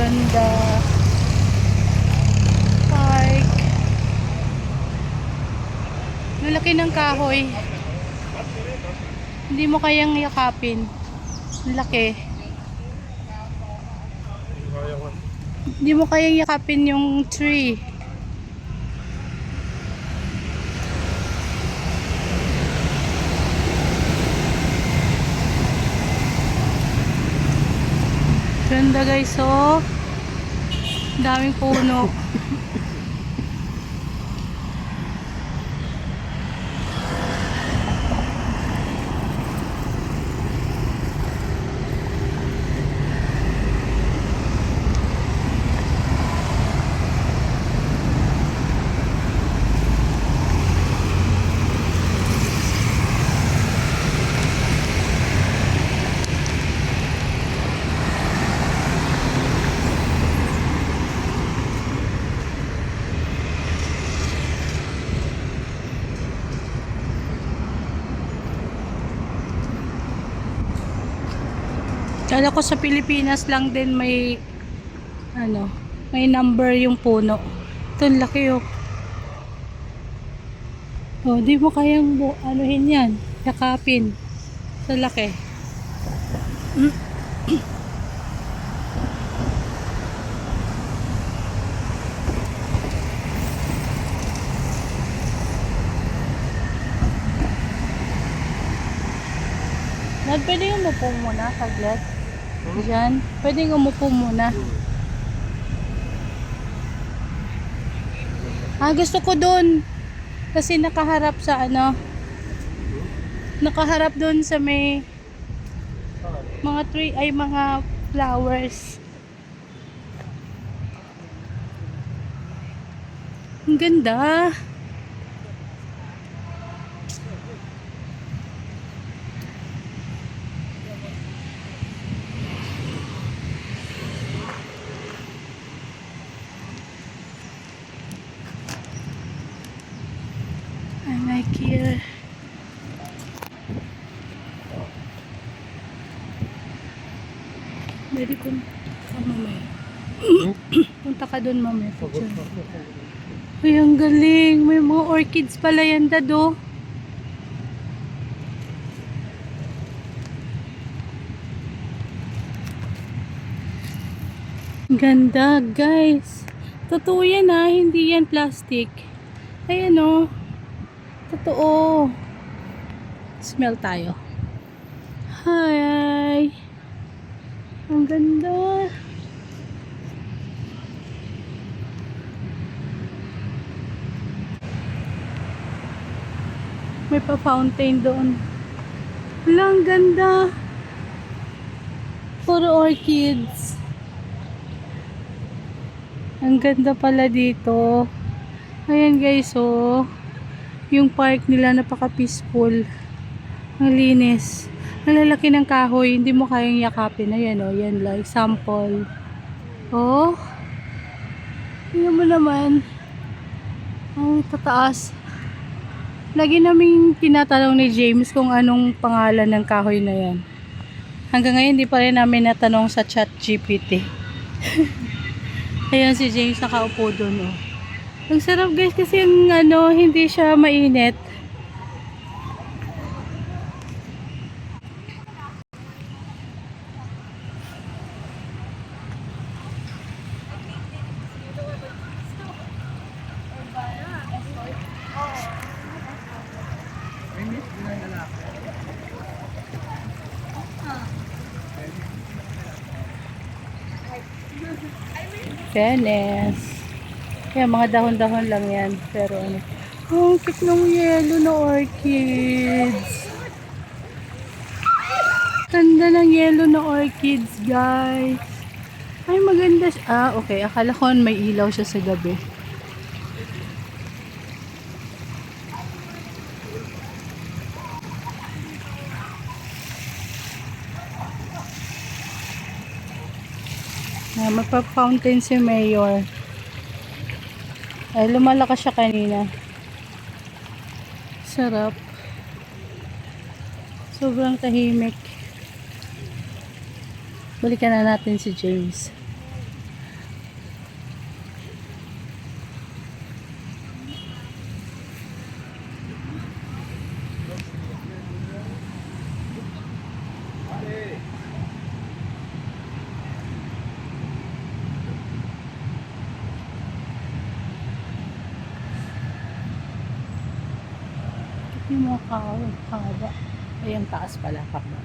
ganda. Park. Lalaki ng kahoy. Hindi mo kayang yakapin. Laki. Hindi mo kayang yakapin yung tree. Ganda guys, oh. Daming puno. Kala ko sa Pilipinas lang din may may number yung puno. Ito laki, oh. Oh, di mo kayang anuhin yan, yakapin. Sa laki. Pwede umupo muna saglit. Diyan. Pwede umupo muna. Gusto ko dun. Kasi nakaharap sa nakaharap dun sa may mga tree, ay mga flowers. Ang ganda. I like here. Pwede punta ka mamaya. Punta ka dun mamaya. Ay, ang galing. May mga orchids pala yan, Dado. Ganda, guys. Totoo yan, hindi yan plastic. Ayan, oh. Totoo. Smell tayo. Hi. Ang ganda. May pa-fountain doon. Wala, ang ganda. Puro orchids. Ang ganda pala dito. Ayan guys, oh. Yung park nila napaka-peaceful. Ang linis. Ang lalaki ng kahoy, hindi mo kayang yakapin. Ayan, oh, yan lang, example. Oh. Tingnan mo naman. Ang tataas. Lagi naming tinatanong ni James kung anong pangalan ng kahoy na yan. Hanggang ngayon, hindi pa rin namin natanong sa ChatGPT. Ayan si James nakaupo doon, oh. Ang sarap guys kasi yung hindi siya mainit. Fairness. Kaya mga dahon-dahon lang yan. Pero ang cute ng yellow na orchids. Ganda ng yellow na orchids, guys. Ay, maganda siya. Okay. Akala ko may ilaw siya sa gabi. Magpa-fountain si Mayor. Ay, lumalakas siya kanina. Sarap. Sobrang tahimik. Balikan na natin si James. Yung mga kahoy, haba. Ayan, taas pala, pakba.